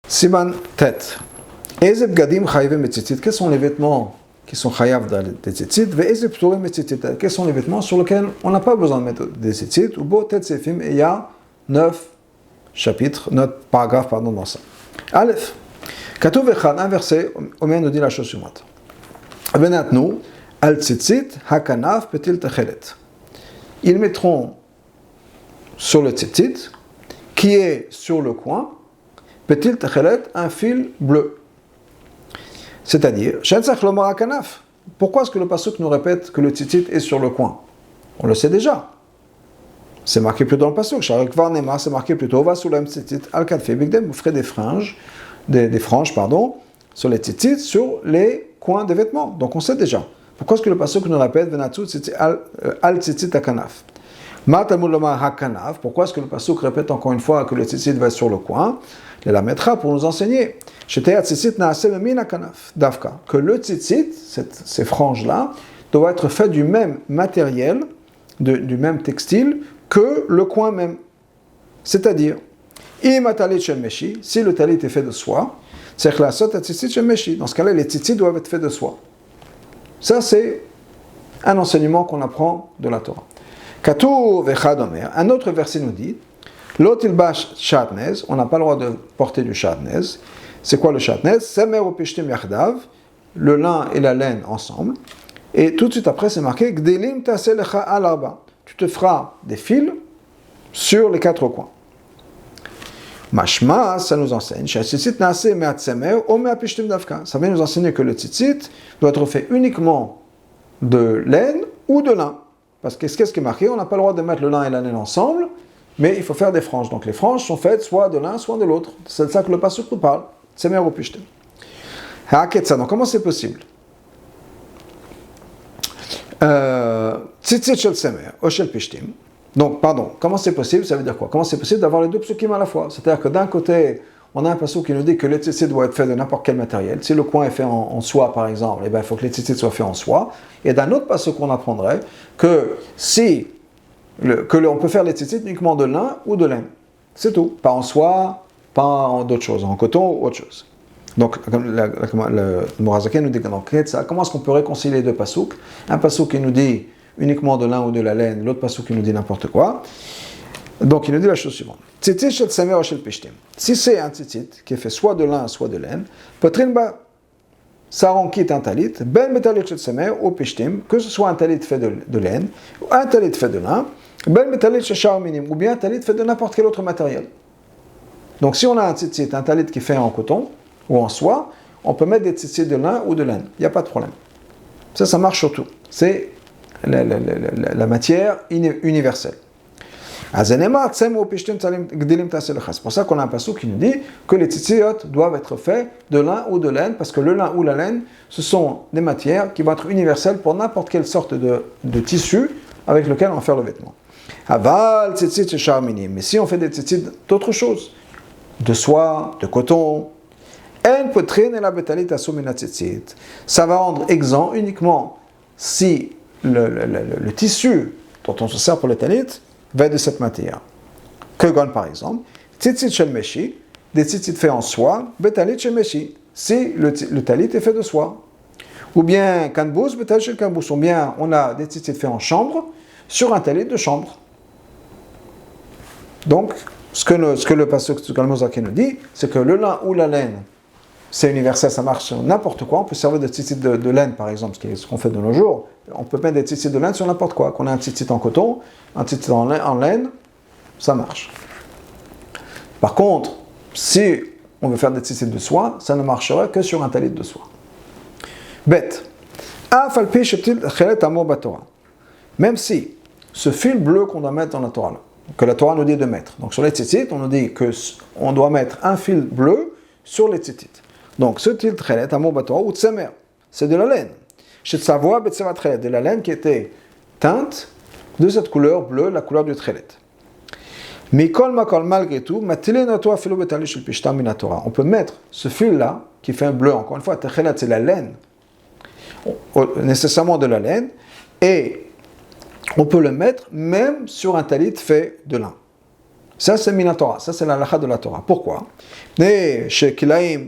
Siman tête. Ezeb gadim chayiv metzitzit. Quels sont les vêtements qui sont chayav des tzitzit? Ve ezeb pturim metzitzit. Quels sont les vêtements sur lesquels on n'a pas besoin de mettre des tzitzit? Ou bo tête sefim. Et il y a 9 chapitres, 9 paragraphes, pardon, dans ça. Aleph. Katuv echad, un verset, Omer nous dit la chose suivante. Venatnu al tzitzit hakanaf petil techelet. Ils mettront sur le tzitzit, qui est sur le coin, petil techelet, un fil bleu. C'est-à-dire, Shentzach lomar hakanaf. Pourquoi est-ce que le pasuk nous répète que le tzitzit est sur le coin? On le sait déjà. C'est marqué plus dans le pasuk. Sharek var nema, c'est marqué plutôt. Va sous l'am tzitzit al kadfe bigdem. Vous ferez des franges, des franges, sur les tzitzit, sur les coins des vêtements. Donc on sait déjà. Pourquoi est-ce que le pasuk nous répète venatsu al tzitzit hakanaf? Ma talmud lomar hakanaf. Pourquoi est-ce que le pasuk répète encore une fois que le tzitzit va être sur le coin? Il la mettra pour nous enseigner. Que le tzitzit, ces franges-là, doivent être faites du même matériel, du même textile que le coin même. C'est-à-dire, si le talit est fait de soie, dans ce cas-là, les tzitzit doivent être faits de soie. Ça, c'est un enseignement qu'on apprend de la Torah. Un autre verset nous dit, Lotilbash shatnez, on n'a pas le droit de porter du shatnez. C'est quoi le shatnez? Semer ou pishtim yachdav, le lin et la laine ensemble. Et tout de suite après, c'est marqué Gdelim taselecha al arba. Tu te feras des fils sur les 4 coins. Mashma, ça nous enseigne. Tzitzit naase me'at semer ou me'at pishtim davka. Ça vient nous enseigner que le tzitzit doit être fait uniquement de laine ou de lin. Parce que qu'est-ce qui est marqué? On n'a pas le droit de mettre le lin et la laine ensemble. Mais il faut faire des franges. Donc les franges sont faites soit de l'un, soit de l'autre. C'est de ça que le pasuk nous parle. C'est meilleur au pishtim. Donc comment c'est possible? Tzitzit shel semer, ou shel pishtim. Donc, pardon, comment c'est possible? Ça veut dire quoi? Comment c'est possible d'avoir les deux psukim à la fois? C'est-à-dire que d'un côté, on a un pasuk qui nous dit que le tzitzit doit être fait de n'importe quel matériel. Si le coin est fait en soie, par exemple, eh bien, il faut que les tzitzit soient faits en soie. Et d'un autre pasuk, on apprendrait que si on peut faire les tzitzit uniquement de lin ou de laine. C'est tout. Pas en soie, pas en d'autres choses, en coton ou autre chose. Donc, le Morazaken nous dit que dans Ketsa, comment est-ce qu'on peut réconcilier les deux pasuk? Un pasuk qui nous dit uniquement de lin ou de la laine, l'autre pasuk qui nous dit n'importe quoi. Donc, il nous dit la chose suivante. Tzitzit shel semer ou shel pishtim. Si c'est un tzitzit qui est fait soit de lin, soit de laine, potrin ba, ça rend quitte un talit, ben metalit shel semer ou pishtim, que ce soit un talit fait de laine, ou un talit fait de lin, ben metalit shel shar minim, ou bien un talit fait de n'importe quel autre matériel. Donc si on a un tzitzit, un talit qui est fait en coton ou en soie, on peut mettre des tzitzit de lin ou de laine, il n'y a pas de problème. Ça marche surtout. C'est la matière universelle. C'est pour ça qu'on a un pasuk qui nous dit que les tzitzit doivent être faits de lin ou de laine, parce que le lin ou la laine, ce sont des matières qui vont être universelles pour n'importe quelle sorte de tissu avec lequel on va faire le vêtement. Aval, tzitzit et charminim. Mais si on fait des tzitzit d'autres choses, de soie, de coton, ça va rendre exempt uniquement si le tissu dont on se sert pour le talit va être de cette matière. Kogon par exemple, tzitzit shel meshi, des tzitzit faits en soie, betalit shel meshi, si le talit est fait de soie. Ou bien kanbous, betalit shel kanbous, ou bien on a des tzitzit faits en chambre sur un talit de chambre. Donc, ce que le pasuk de Galmozaki nous dit, c'est que le lin ou la laine, c'est universel, ça marche sur n'importe quoi. On peut servir de tzitzit de laine, par exemple, ce qu'on fait de nos jours. On peut mettre des tzitzit de laine sur n'importe quoi. Qu'on a un tzitzit en coton, un tzitzit en laine, ça marche. Par contre, si on veut faire des tzitzit de soie, ça ne marcherait que sur un talit de soie. Bête. Même si ce fil bleu qu'on doit mettre dans la Torah, que la Torah nous dit de mettre. Donc sur les tzitzit, on nous dit qu'on doit mettre un fil bleu sur les tzitzit. Donc ce fil tchelet, amor batora ou tsemer, c'est de la laine. Chez Tsavoa, betseva tchelet, de la laine qui était teinte de cette couleur bleue, la couleur du tchelet. Mikol makol, malgré tout, matile notoa filo betali shel pishtam min Torah. On peut mettre ce fil-là, qui fait un bleu, encore une fois, tchelet, c'est la laine, nécessairement de la laine, et on peut le mettre même sur un talit fait de lin. Ça, c'est Minatora. Ça, c'est la halakha de la Torah. Pourquoi? Chez Kilaim,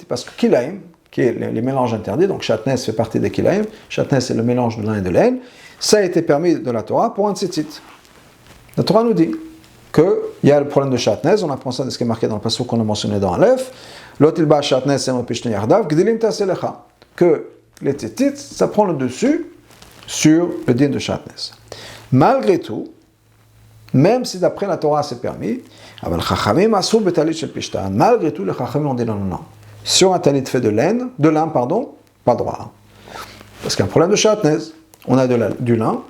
parce que Kilaim, qui est les mélanges interdits, donc Shatnes fait partie des Kilaim, Shatnes c'est le mélange de lin et de laine, ça a été permis de la Torah pour un tzitzit. La Torah nous dit qu'il y a le problème de Shatnes, on apprend ça de ce qui est marqué dans le passage qu'on a mentionné dans Aleph, Lotilba Shatnes et Mopishne Yardav, Gdilim Taselecha, que les tzitzit, ça prend le dessus sur le din de Shatnes. Malgré tout, même si d'après la Torah c'est permis, malgré tout, les Chachamim ont dit non. Sur un talit fait de laine, pas droit. Parce qu'il y a un problème de Shatnes. On a du lin,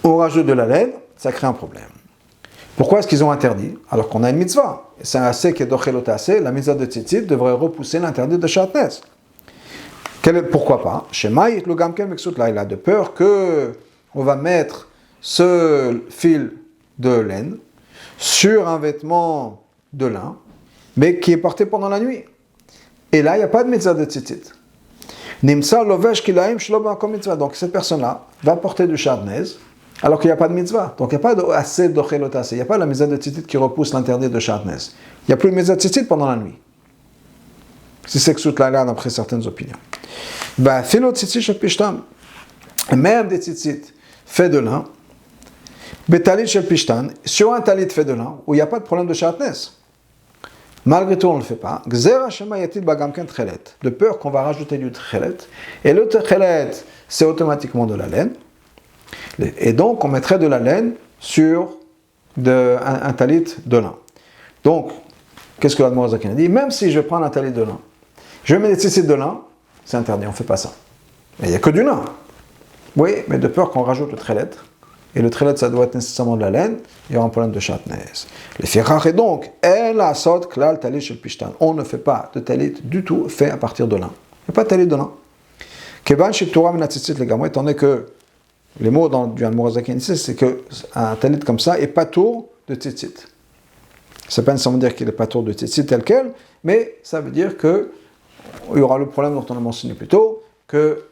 on rajoute de la laine, ça crée un problème. Pourquoi est-ce qu'ils ont interdit? Alors qu'on a une mitzvah. Et c'est un assez qui est dochelotase, la mitzvah de tzitzit devrait repousser l'interdit de Shatnes. Pourquoi pas? Shema yitlu gamken meksut laila, de peur que on va mettre ce fil de laine sur un vêtement de lin, mais qui est porté pendant la nuit. Et là, il n'y a pas de mitzvah de tzitzit. Nimsa lovesh kilaim shlo b'makom mitzvah. Donc cette personne-là va porter du Shatnes, alors qu'il n'y a pas de mitzvah. Donc il n'y a pas assez d'ochelotase. Il n'y a pas la mitzvah de tzitzit qui repousse l'interdit de Shatnes. Il n'y a plus de mitzvah de tzitzit pendant la nuit. Si c'est que sous la d'après certaines opinions. Philo tzitzit shel pishtam. Même des tzitzit faits de lin, betalit shel pishtan, sur un talit fait de lin, où il n'y a pas de problème de Shatnes. Malgré tout, on ne le fait pas. De peur qu'on va rajouter du tchelet. Et le tchelet, c'est automatiquement de la laine. Et donc, on mettrait de la laine sur un talit de lin. Donc, qu'est-ce que l'Admor Zaken a dit? Même si je prends un talit de lin, je mets des tzitzit de lin, c'est interdit, on ne fait pas ça. Mais il n'y a que du lin. Oui, mais de peur qu'on rajoute le tchelet. Et le tchelet, ça doit être nécessairement de la laine, il y aura un problème de Shatnes. Les firach et donc, on ne fait pas de talit du tout fait à partir de lin. Il n'y a pas de talit de lin. Étant donné que les mots du Admor Zaken ici, c'est qu'un talit comme ça est pas tour de tzitzit. C'est pas nécessairement dire qu'il n'est pas tour de tzitzit tel quel, mais ça veut dire qu'il y aura le problème dont on a mentionné plus tôt, que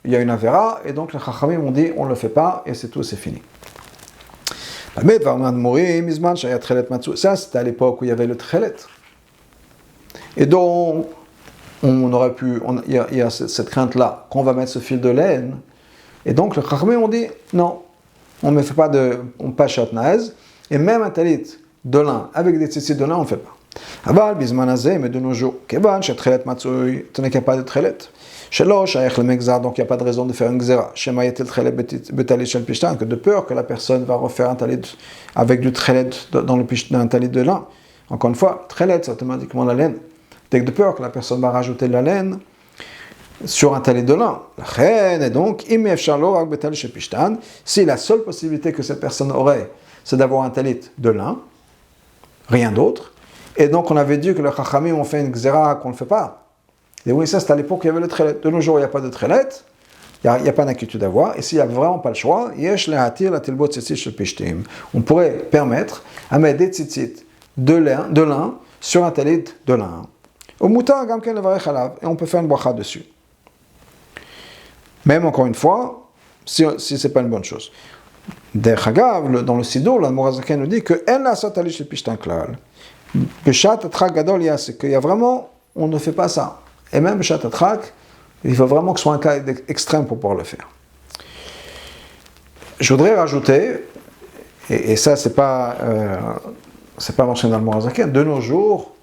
il y a une avéra, et donc les Chachamim ont dit on ne le fait pas, et c'est tout, c'est fini. Ça, c'était à l'époque où il y avait le tchelet. Et donc, on aurait pu, il y a cette crainte-là, qu'on va mettre ce fil de laine, et donc les Chachamim ont dit non, on ne fait pas pas Shatnez, et même un talit de lin, avec des tzitzit de lin, on ne fait pas. Aval, bismanazé, mais de nos jours, kevan, shetchelet matzui, tu n'as qu'il n'y a pas de tchelet. Donc il n'y a pas de raison de faire une gzera. Que de peur que la personne va refaire un talit avec du tchelet dans un talit de lin. Encore une fois, tchelet, c'est automatiquement la laine. Dès que de peur que la personne va rajouter de la laine sur un talit de lin. Et donc, si la seule possibilité que cette personne aurait, c'est d'avoir un talit de lin, rien d'autre, et donc on avait dit que les Chachamim ont fait une gzera qu'on ne fait pas. Et oui, ça c'est à l'époque où il y avait le tchelet. De nos jours, il n'y a pas de tchelet, il n'y a pas d'inquiétude à avoir. Et s'il n'y a vraiment pas le choix, on pourrait permettre à mettre des tzitzit de lin sur un talit de lin. Au moutar, et on peut faire une bracha dessus. Même encore une fois, si ce n'est pas une bonne chose. Dans le Sidour, l'Admor Zaken nous dit que c'est qu'il y a vraiment, on ne fait pas ça. Et même Shatatrak, il faut vraiment que ce soit un cas extrême pour pouvoir le faire. Je voudrais rajouter, et ça c'est pas mentionné dans le Admor Zaken, de nos jours,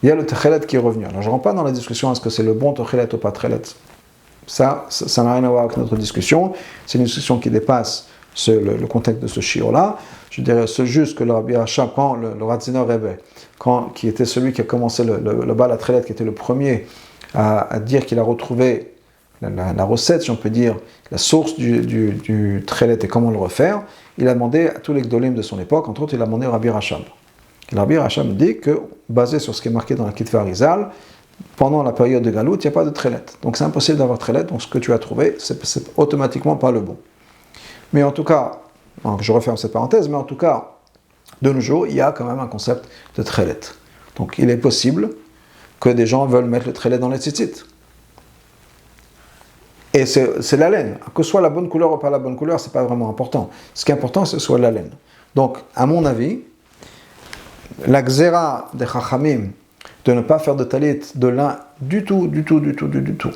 il y a le tchelet qui est revenu. Alors je ne rentre pas dans la discussion, est-ce que c'est le bon tchelet ou pas tchelet. Ça n'a rien à voir avec notre discussion. C'est une discussion qui dépasse le contexte de ce shiur-là. Je dirais, c'est juste que le Rabbi Hacham, quand le Ratziner Rebbe, qui était celui qui a commencé le Baal HaTchelet, qui était le premier à dire qu'il a retrouvé la recette, si on peut dire, la source du Tchelet et comment le refaire, il a demandé à tous les Gdolim de son époque, entre autres, il a demandé au Rabbi Hacham. Le Rabbi Hacham dit que, basé sur ce qui est marqué dans la Kitva Arizal, pendant la période de Galout, il n'y a pas de Tchelet. Donc c'est impossible d'avoir Tchelet, donc ce que tu as trouvé, c'est automatiquement pas le bon. Mais en tout cas, donc je referme cette parenthèse, mais en tout cas, de nos jours, il y a quand même un concept de tchelet. Donc il est possible que des gens veulent mettre le tchelet dans les tzitzit. Et c'est la laine. Que ce soit la bonne couleur ou pas la bonne couleur, c'est pas vraiment important. Ce qui est important, c'est que ce soit la laine. Donc, à mon avis, la xéra des chachamim de ne pas faire de talit de lin du tout.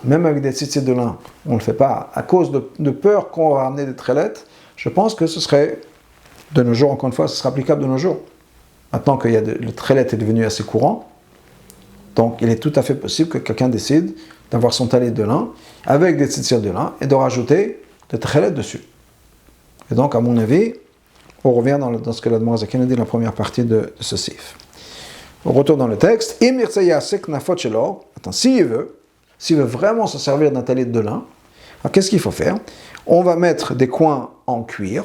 Même avec des tzitzit de lin, on ne le fait pas à cause de peur qu'on va ramener des trélettes. Je pense que ce serait, de nos jours, encore une fois, ce sera applicable de nos jours. Maintenant que le trélet est devenu assez courant, donc il est tout à fait possible que quelqu'un décide d'avoir son talit de lin avec des tzitzit de lin et de rajouter des trélettes dessus. Et donc, à mon avis, on revient dans ce que l'Admor Zaken a dit dans la première partie de ce sif. On retourne dans le texte. Attends, s'il veut vraiment se servir d'un talit de lin, alors qu'est-ce qu'il faut faire? On va mettre des coins en cuir.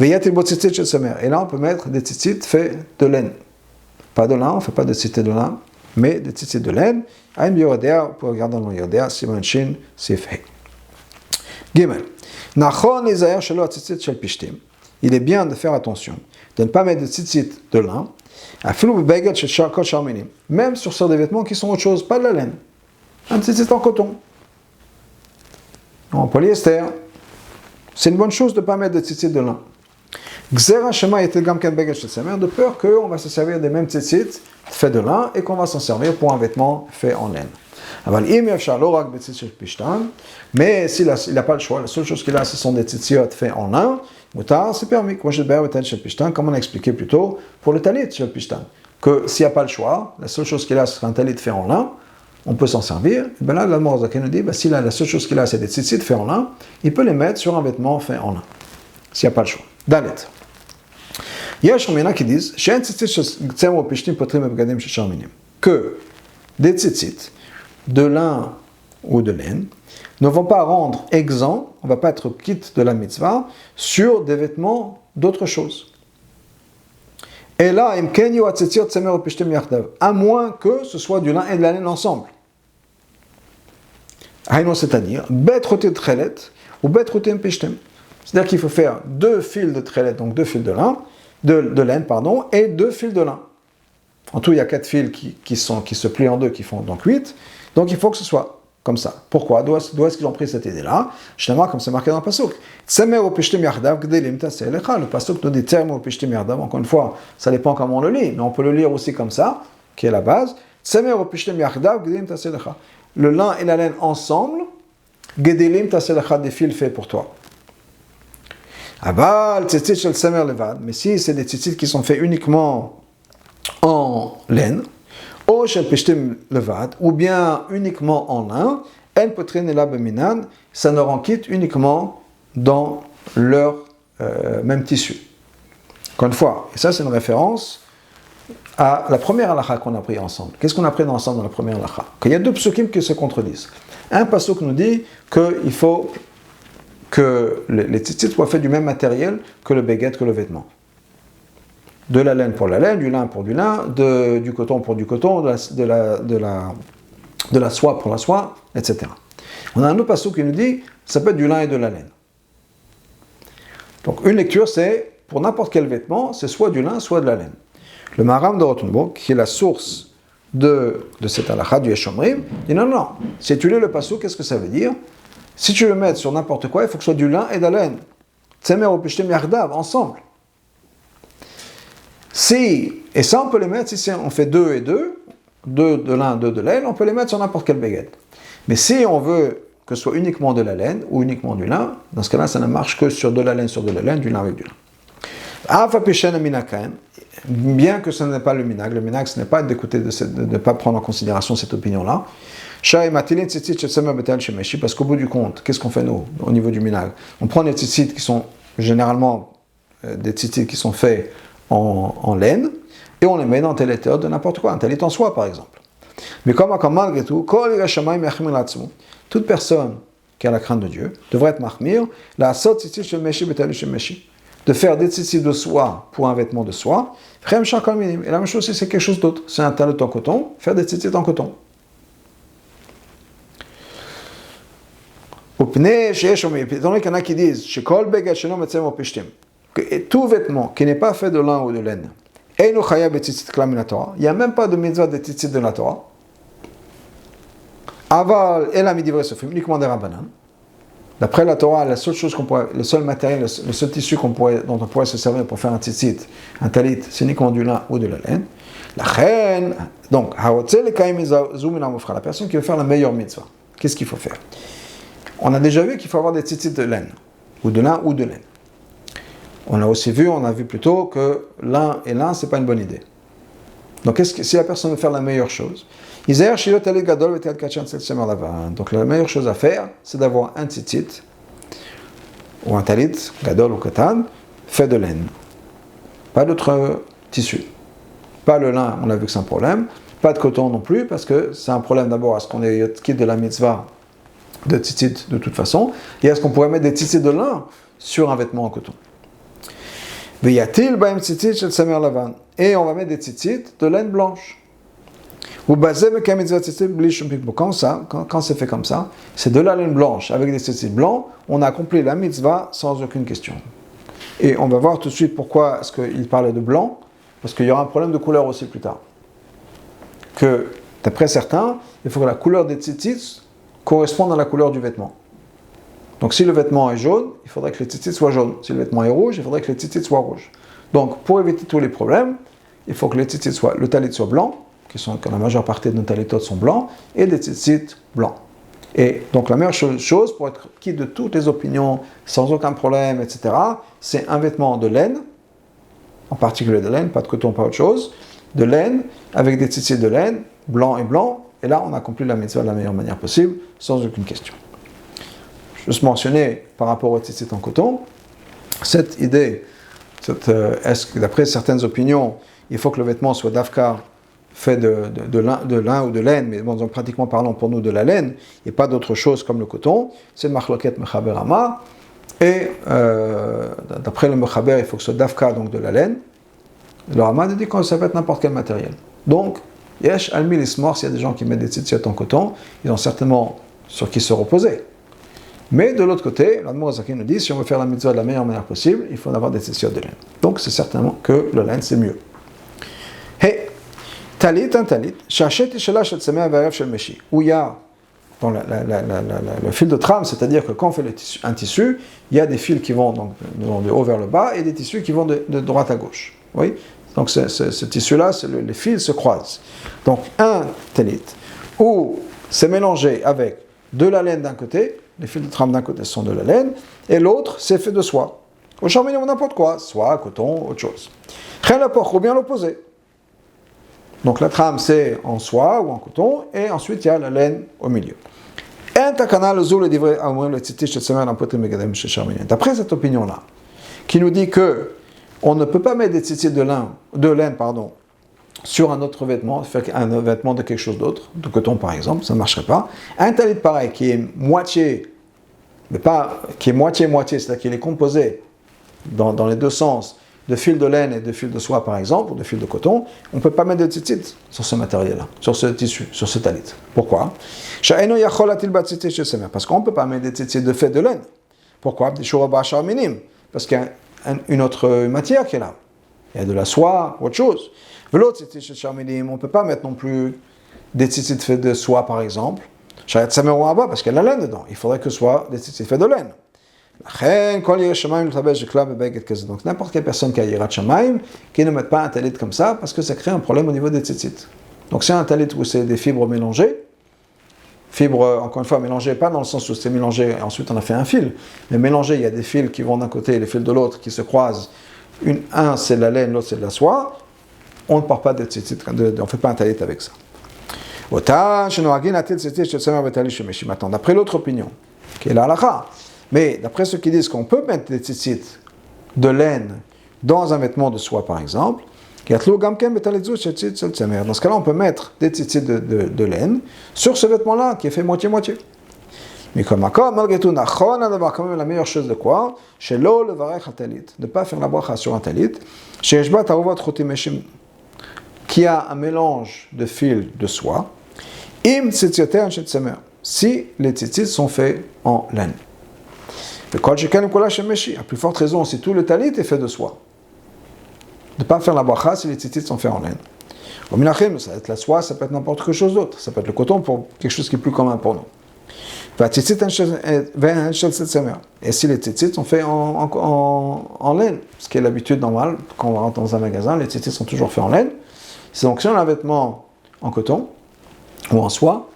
Et là, on peut mettre des tzitzit faits de laine. Pas de lin, on ne fait pas de tzitzit de lin, mais des tzitzit de laine. Aïm Yoredea, pour regarder dans le Yoredea, Simon Shin, Sif He. Gimel. Nachon Isaïr Shelo Tzitzit Shel Pishtim. Il est bien de faire attention, de ne pas mettre de tzitzit de lin, même sur des vêtements qui sont autre chose, pas de la laine. Un tzitzit en coton, en polyester. C'est une bonne chose de ne pas mettre de tzitzit de lin. De peur qu'on va se servir des mêmes tzitzit faits de lin et qu'on va s'en servir pour un vêtement fait en laine. Mais s'il n'a pas le choix, la seule chose qu'il a, ce sont des tzitzit faits en lin, c'est permis, comme on a expliqué plus tôt pour le talit shel pishtan, que s'il n'y a pas le choix, la seule chose qu'il a, c'est un talit fait en lin, on peut s'en servir. Et bien là, l'Admor Zaken nous dit, si la seule chose qu'il a, c'est des tzitzit faits en lin, il peut les mettre sur un vêtement fait en lin, s'il n'y a pas le choix. Dalet. Il y a des qui disent que des tzitzit de lin ou de laine ne vont pas rendre exempt, on ne va pas être quitte de la mitzvah, sur des vêtements d'autre chose. Et là, à moins que ce soit du lin et de la laine ensemble. C'est-à-dire, c'est-à-dire qu'il faut faire 2 fils de trélet, donc 2 fils de laine, et 2 fils de lin. En tout, il y a 4 fils qui se plient en deux, qui font donc 8. Donc il faut que ce soit comme ça. Pourquoi? D'où est-ce qu'ils ont pris cette idée-là? Justement, comme c'est marqué dans le pasuk. Le pasuk nous dit Tsemer ou Pishtim Yardav. Encore une fois, ça dépend comment on le lit, mais on peut le lire aussi comme ça, qui est la base. Tsemer ou Pishtim Yardav, Gedelim Taselecha. Le lin et la laine ensemble, Gedelim Taselecha, des fils faits pour toi. Aval, tzitzit shel Tsemer levad. Mais si c'est des tzitzit qui sont faits uniquement en laine, ou shel pishtim levad, ou bien uniquement en lin, en potrin et la beminan, ça ne rend quitte uniquement dans leur même tissu. Encore une fois, et ça c'est une référence à la première halakha qu'on a pris ensemble. Qu'est-ce qu'on a pris ensemble dans la première halakha? Qu'il y a 2 psukim qui se contredisent. Un pasuk nous dit qu'il faut que les tzitzit soient faits du même matériel que le béguet, que le vêtement. De la laine pour la laine, du lin pour du lin, du coton pour du coton, de la soie pour la soie, etc. On a un autre passage qui nous dit ça peut être du lin et de la laine. Donc une lecture c'est pour n'importe quel vêtement, c'est soit du lin, soit de la laine. Le Maharam de Rothenburg, qui est la source de cette halakha du Yeshomrim, dit non. Si tu lis le passage, qu'est-ce que ça veut dire? Si tu veux mettre sur n'importe quoi, il faut que ce soit du lin et de la laine. Tsemer ou pishtim yardav, ensemble. Et ça on peut les mettre, si on fait 2 et 2 de lin, 2 de laine, on peut les mettre sur n'importe quel baguette. Mais si on veut que ce soit uniquement de la laine ou uniquement du lin, dans ce cas-là, ça ne marche que sur de la laine, du lin avec du lin. Bien que ce n'est pas le minag, ce n'est pas d'écouter, de ne pas prendre en considération cette opinion-là. Parce qu'au bout du compte, qu'est-ce qu'on fait nous, au niveau du minag? On prend des tzitzit qui sont généralement des tzitzit qui sont faits en laine, et on les met dans tel état de n'importe quoi, un tel en soie par exemple. Mais comme malgré tout, toute personne qui a la crainte de Dieu devrait être mahmir, de faire des tzitzit de soie pour un vêtement de soie, et la même chose si c'est quelque chose d'autre, c'est un talit en coton, faire des tzitzit en coton. Étant donné qu'il y en a qui disent que tout vêtement qui n'est pas fait de lin ou de laine, il n'y a même pas de mitzvah de tzitzit de la Torah. Aval et la midivre sofrim, uniquement des rabbanan. D'après la Torah, le seul matériel, le seul tissu dont on pourrait se servir pour faire un tzitzit, un talit, c'est uniquement du lin ou de la laine. La reine, donc, la personne qui veut faire la meilleure mitzvah, qu'est-ce qu'il faut faire? On a déjà vu qu'il faut avoir des tzitzit de laine, ou de lin ou de laine. On a vu plus tôt que lin et lin, c'est pas une bonne idée. Donc, si la personne veut faire la meilleure chose, donc la meilleure chose à faire, c'est d'avoir un tzitzit, ou un talit, gadol ou katan, fait de laine. Pas d'autre tissu. Pas le lin, on a vu que c'est un problème. Pas de coton non plus, parce que c'est un problème d'abord à ce qu'on est quitte de la mitzvah de tzitzit de toute façon, et à ce qu'on pourrait mettre des tzitzit de lin sur un vêtement en coton. Et on va mettre des tzitzit de laine blanche. Quand c'est fait comme ça, c'est de la laine blanche avec des tzitzit blancs, on a accompli la mitzvah sans aucune question. Et on va voir tout de suite pourquoi est-ce qu'il parlait de blanc, parce qu'il y aura un problème de couleur aussi plus tard. Que, d'après certains, il faut que la couleur des tzitzit corresponde à la couleur du vêtement. Donc si le vêtement est jaune, il faudrait que les tzitzit soient jaunes. Si le vêtement est rouge, il faudrait que les tzitzit soient rouges. Donc pour éviter tous les problèmes, il faut que le talit soit blanc, que la majeure partie de nos talitot sont blancs, et des tzitzit blancs. Et donc la meilleure chose pour être quitte de toutes les opinions, sans aucun problème, etc., c'est un vêtement de laine, en particulier de laine, pas de coton, pas autre chose, de laine, avec des tzitzit de laine, blanc et blanc, et là on accomplit la mitzvah de la meilleure manière possible, sans aucune question. Juste mentionner par rapport au tzitzit en coton, cette idée, est-ce que d'après certaines opinions, il faut que le vêtement soit d'afkar, fait de lin ou de laine, mais bon, pratiquement parlant pour nous de la laine, et pas d'autre chose comme le coton, c'est le machloket mechaber ama, et d'après le mechaber, il faut que ce soit d'afkar, donc de la laine. Le Rama dit que ça peut être n'importe quel matériel. Donc, yesh almi l'ismor, s'il y a des gens qui mettent des tzitzit en coton, ils ont certainement sur qui se reposer. Mais de l'autre côté, l'Admor Azaki nous dit, si on veut faire la mitzvah de la meilleure manière possible, il faut avoir des tzitzit de laine. Donc c'est certainement que la laine c'est mieux. Hey, talit, un talit, shachet ishela shel tzemeh v'arev shel meshi, où il y a bon, le fil de trame, c'est-à-dire que quand on fait un tissu, il y a des fils qui vont donc, de haut vers le bas et des tissus qui vont de droite à gauche. Oui. Donc ce tissu-là, les fils se croisent. Donc un talit, où c'est mélangé avec de la laine d'un côté, les fils de trame d'un côté sont de la laine, et l'autre, c'est fait de soie. Au charminium, n'importe quoi, soie, coton, autre chose. Ou bien l'opposé. Donc la trame, c'est en soie ou en coton, et ensuite il y a la laine au milieu. D'après cette opinion-là, qui nous dit que on ne peut pas mettre des tzitzit de laine, sur un autre vêtement, faire un vêtement de quelque chose d'autre, de coton par exemple, ça ne marcherait pas. Un talit pareil qui est moitié, mais pas qui est moitié-moitié, c'est-à-dire qu'il est composé dans les deux sens de fil de laine et de fil de soie par exemple, ou de fil de coton, on ne peut pas mettre de tzitzit sur ce matériel-là, sur ce tissu, sur ce talit. Pourquoi? Parce qu'on ne peut pas mettre des tzitzit de fait de laine. Pourquoi? Parce qu'il y a une autre matière qui est là. Il y a de la soie, autre chose. On ne peut pas mettre non plus des tzitzit faits de soie, par exemple. Parce qu'il y a de la laine dedans. Il faudrait que ce soit des tzitzit faits de laine. Donc n'importe quelle personne qui a yirat shamayim, qui ne met pas un talit comme ça, parce que ça crée un problème au niveau des tzitzit. Donc c'est un talit où c'est des fibres mélangées, fibres, encore une fois, mélangées, pas dans le sens où c'est mélangé, et ensuite on a fait un fil, mais mélangé, il y a des fils qui vont d'un côté et les fils de l'autre qui se croisent. Un c'est de la laine, l'autre c'est de la soie. On ne part pas de tzitzit, on ne fait pas un talit avec ça. Maintenant, d'après l'autre opinion, qui est la halakha, mais d'après ceux qui disent qu'on peut mettre des tzitzit de laine dans un vêtement de soie, par exemple, dans ce cas-là, on peut mettre des tzitzit de laine sur ce vêtement-là, qui est fait moitié-moitié. Mais comme accord, malgré tout, quand même la meilleure chose de quoi? Chez l'eau, le varech à talit, de ne pas faire la bracha sur un talit, chez Eshbat, qui a un mélange de fils de soie, si les tzitzit sont faits en laine. À plus forte raison, si tout le talit est fait de soie. De ne pas faire la bracha si les tzitzit sont faits en laine. Au minachem, ça peut être la soie, ça peut être n'importe quelle chose d'autre. Ça peut être le coton pour quelque chose qui est plus commun pour nous. Et si les tzitzit sont faits en laine, ce qui est l'habitude normale, quand on rentre dans un magasin, les tzitzit sont toujours faits en laine. Donc si on a un vêtement en coton ou en soie,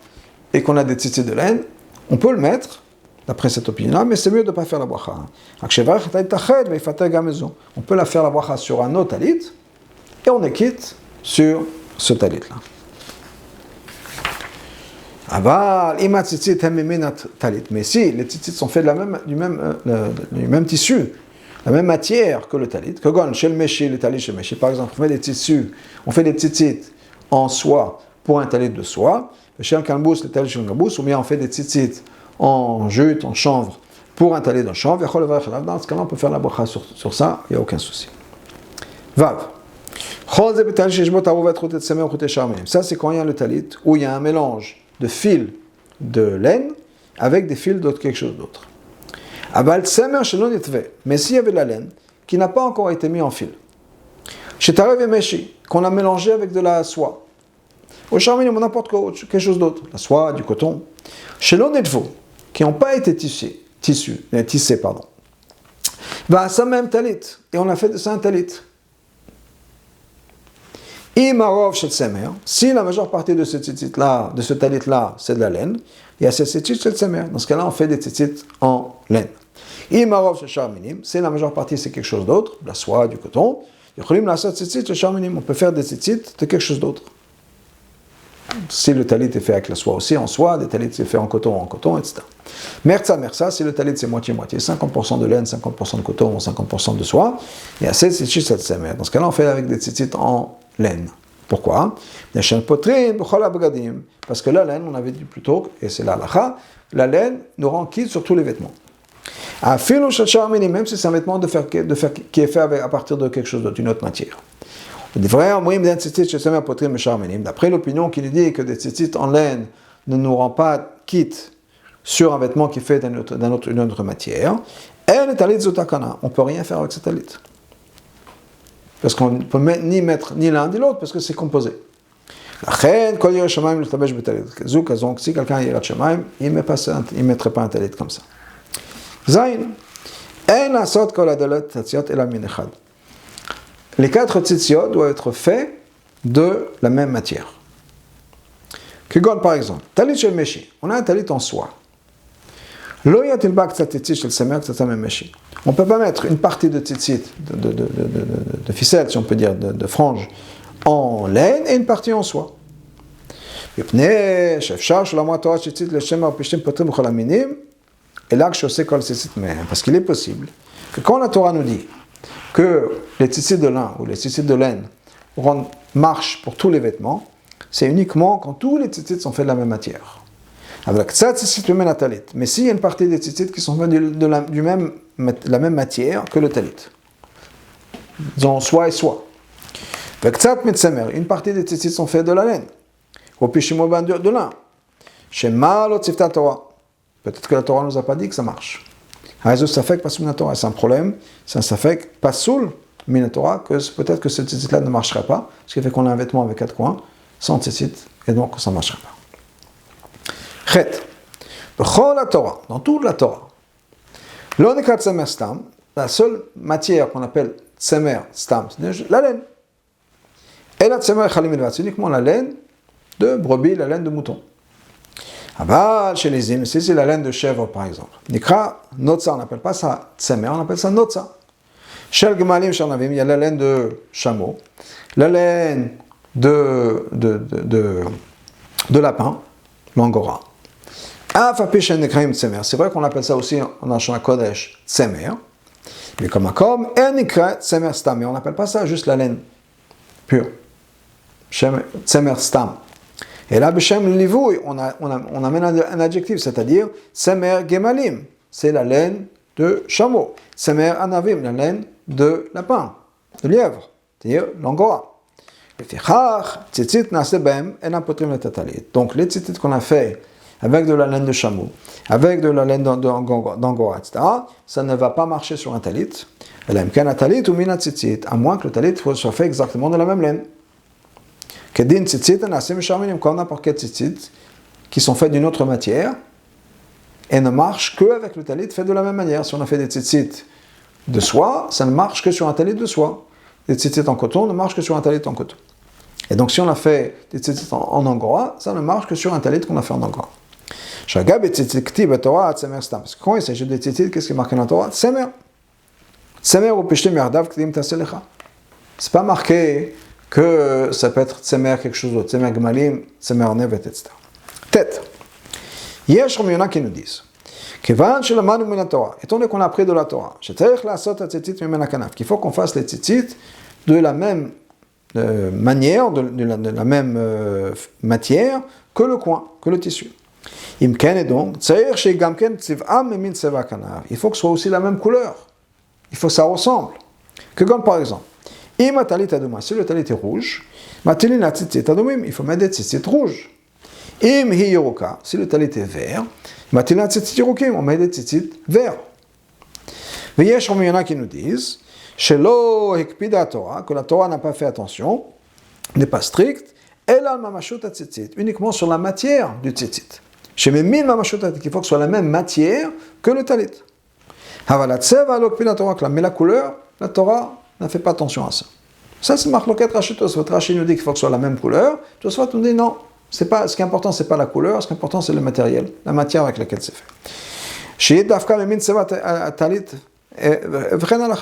et qu'on a des tzitzit de laine, on peut le mettre, d'après cette opinion-là, mais c'est mieux de ne pas faire la bracha. On peut la faire la bracha sur un autre talit, et on est quitte sur ce talit-là. Mais si les tzitzit sont faits du même tissu, la même matière que le talit, par exemple, on fait des tzitzit en soie pour un talit de soie, ou bien on fait des tzitzit en jute, en chanvre, pour un talit de chanvre, dans ce cas-là, on peut faire la bracha sur ça, il n'y a aucun souci. Vav. Ça, c'est quand il y a le talit, où il y a un mélange de fils de laine avec des fils d'autre quelque chose d'autre. Mais s'il y avait de la laine qui n'a pas encore été mise en fil, qu'on a mélangé avec de la soie, au charminim ou n'importe quoi, quelque chose d'autre, la soie, du coton, qui n'ont pas été tissés, ça même talit, et on a fait de ça un talit. Si la majeure partie de ce talit-là, c'est de la laine, il y a ce tzitzit shel tzemer. Dans ce cas-là, on fait des tzitzit en laine. Si la majeure partie, c'est quelque chose d'autre, de la soie, du coton, on peut faire des tzitzit de quelque chose d'autre. Si le talit est fait avec la soie aussi, en soie, des talits c'est fait en coton, etc. Merza, si le talit c'est moitié-moitié, 50% de laine, 50% de coton, 50% de soie, il y a 7 tzitzit shel tzemer. Dans ce cas-là, on fait avec des tzitzit en laine. Pourquoi? Parce que la laine, on avait dit plus tôt, et c'est la halakha, la laine nous rend quitte sur tous les vêtements. Même si c'est un vêtement qui est fait à partir de quelque chose d'autre, d'une autre matière. D'après l'opinion qui nous dit que des tzitzit en laine ne nous rend pas quitte sur un vêtement qui est fait d'une autre matière, on ne peut rien faire avec ce talit. Parce qu'on ne peut ni mettre ni l'un ni l'autre, parce que c'est composé. Donc, si quelqu'un a yirat shamayim, il ne mettrait pas un talit comme ça. Les 4 tzitziot doivent être faits de la même matière. Par exemple, talit shel meshi, on a un talit en soie. On ne peut pas mettre une partie de tzitzit, de ficelle, si on peut dire, de frange, en laine et une partie en soie. Parce qu'il est possible que quand la Torah nous dit que les tzitzit de lin ou les tzitzit de laine marchent pour tous les vêtements, c'est uniquement quand tous les tzitzit sont faits de la même matière. Mais s'il y a une partie des tzitzit qui sont faits de la même matière que le talit, disons soie et soie, une partie des tzitzit sont faits de la laine, de lin, peut-être que la Torah ne nous a pas dit que ça marche. C'est un problème, c'est un safek pasoul minatora, que peut-être que ce tzitzit-là ne marchera pas, ce qui fait qu'on a un vêtement avec 4 coins, sans tzitzit, et donc ça ne marchera pas. Dans toute la Torah, la seule matière qu'on appelle tsemer stam, c'est la laine. Et la tsemer chalim, c'est uniquement la laine de brebis, la laine de mouton. Chez les hymnes, si c'est la laine de chèvre par exemple, nikra notza, on n'appelle pas ça tsemer, on appelle ça notza. Shel gemalim sharnavim, il y a la laine de chameau, la laine de lapin, l'angora. C'est vrai qu'on appelle ça aussi dans Shana Kodesh tsemer, mais comme tsemer stam, mais on n'appelle pas ça juste la laine pure, tsemer stam. Et là, b'shem livouy, on amène un adjectif, c'est-à-dire tsemer gemalim, c'est la laine de chameau, tsemer anavim, la laine de lapin, de lièvre, c'est-à-dire l'angora. Donc les tzitzit qu'on a fait avec de la laine de chameau, avec de la laine d'angora, etc., ça ne va pas marcher sur un talit. À moins que le talit soit fait exactement de la même laine. Comme n'importe quel tzitzit, qui sont faits d'une autre matière, et ne marche qu'avec le talit fait de la même manière. Si on a fait des tzitzit de soie, ça ne marche que sur un talit de soie. Des tzitzit en coton ne marchent que sur un talit en coton. Et donc si on a fait des tzitzit en angora, ça ne marche que sur un talit qu'on a fait en angora. Parce que quand il s'agit de tzitzit, qu'est-ce qui est marqué dans la Torah? Tsemer. Tsemer ou pishtim yardav k'tim taselecha. C'est pas marqué que ça peut être tsemer quelque chose d'autre. Tsemer gmalim, tsemer nevet, etc. Tête. Yesh Ramyona qui nous disent Kevan shelamanu min Torah. Étant donné qu'on a appris de la Torah, shetarich la'asot hatzitzit mimena kanaf, qu'il faut qu'on fasse les tzitzit de la même manière, de la même matière que le coin, que le tissu. Im ken et donc, tzarich she'gam ken tziv'am min tzeva kanaf. Il faut que ce soit aussi la même couleur. Il faut que ça ressemble. Que comme par exemple, im talit aduma, si le talit est rouge, matilin atzitzit adumim, il faut mettre des tzitzit rouges. Im hi yeruka, si le talit est vert, matilin tzitzit yerukim, on met des tzitzit verts. Veyesh Ramyona qui nous disent Shelo hekpida Torah, que la Torah n'a pas fait attention, n'est pas stricte, elle a mamashut tzitzit, uniquement sur la matière du tzitzit. Chez mes mille mamashut tzitzit, il faut que ce soit la même matière que le talit. Havalat seva lokpida Torah, mais la couleur, la Torah n'a fait pas attention à ça. Ça c'est marloquet Rashi Tosfot. Rashi nous dit qu'il faut que ce soit la même couleur. Tosfot nous dit non. Ce qui est important, c'est pas la couleur, ce qui est important, c'est le matériel, la matière avec laquelle c'est fait.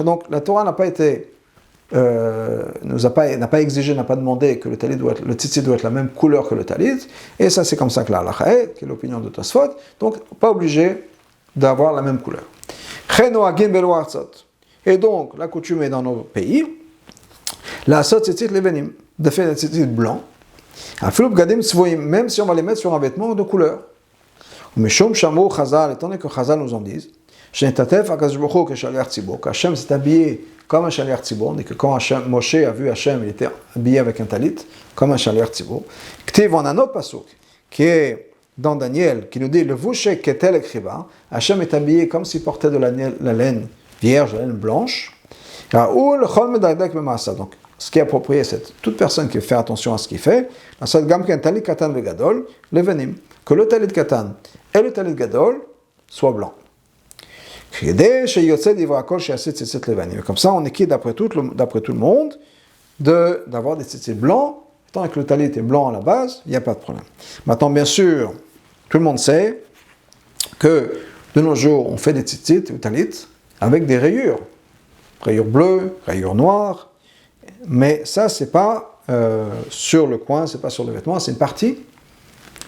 Donc la Torah n'a pas été, n'a pas exigé, n'a pas demandé que le tzitzit doit être la même couleur que le talit, et ça c'est comme ça que la halacha est, qui est l'opinion de Tosfot, donc pas obligé d'avoir la même couleur. Et donc la coutume est dans nos pays, la sot tzitzit levenim, de faire des tzitzit blancs, même si on va les mettre sur un vêtement de couleur. Mais étant donné que Chazal nous en disent, qu'Hachem s'est habillé comme un shaliach tzibor, et que quand Moshe a vu Hachem, il était habillé avec un talit, comme un shaliach tzibor. Ktiv, on a un autre pasuk, qui est dans Daniel, qui nous dit, le vouché ketel ekriva, Hachem est habillé comme s'il portait de la laine vierge, la laine blanche. Donc, ce qui est approprié, c'est toute personne qui fait attention à ce qu'il fait, que le talit katan et le talit gadol soient blancs. Comme ça, on est quitte d'après tout le monde d'avoir des tzitzit blancs, tant que le talit est blanc à la base, il n'y a pas de problème. Maintenant, bien sûr, tout le monde sait que de nos jours, on fait des tzitzit ou talit avec des rayures bleues, rayures noires. Mais ça, c'est pas sur le coin, c'est pas sur le vêtement, c'est une partie.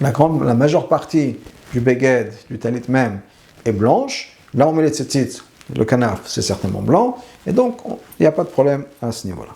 La majeure partie du beged, du talit même, est blanche. Là, on met les tzitzit, le canaf, c'est certainement blanc. Et donc, il n'y a pas de problème à ce niveau-là.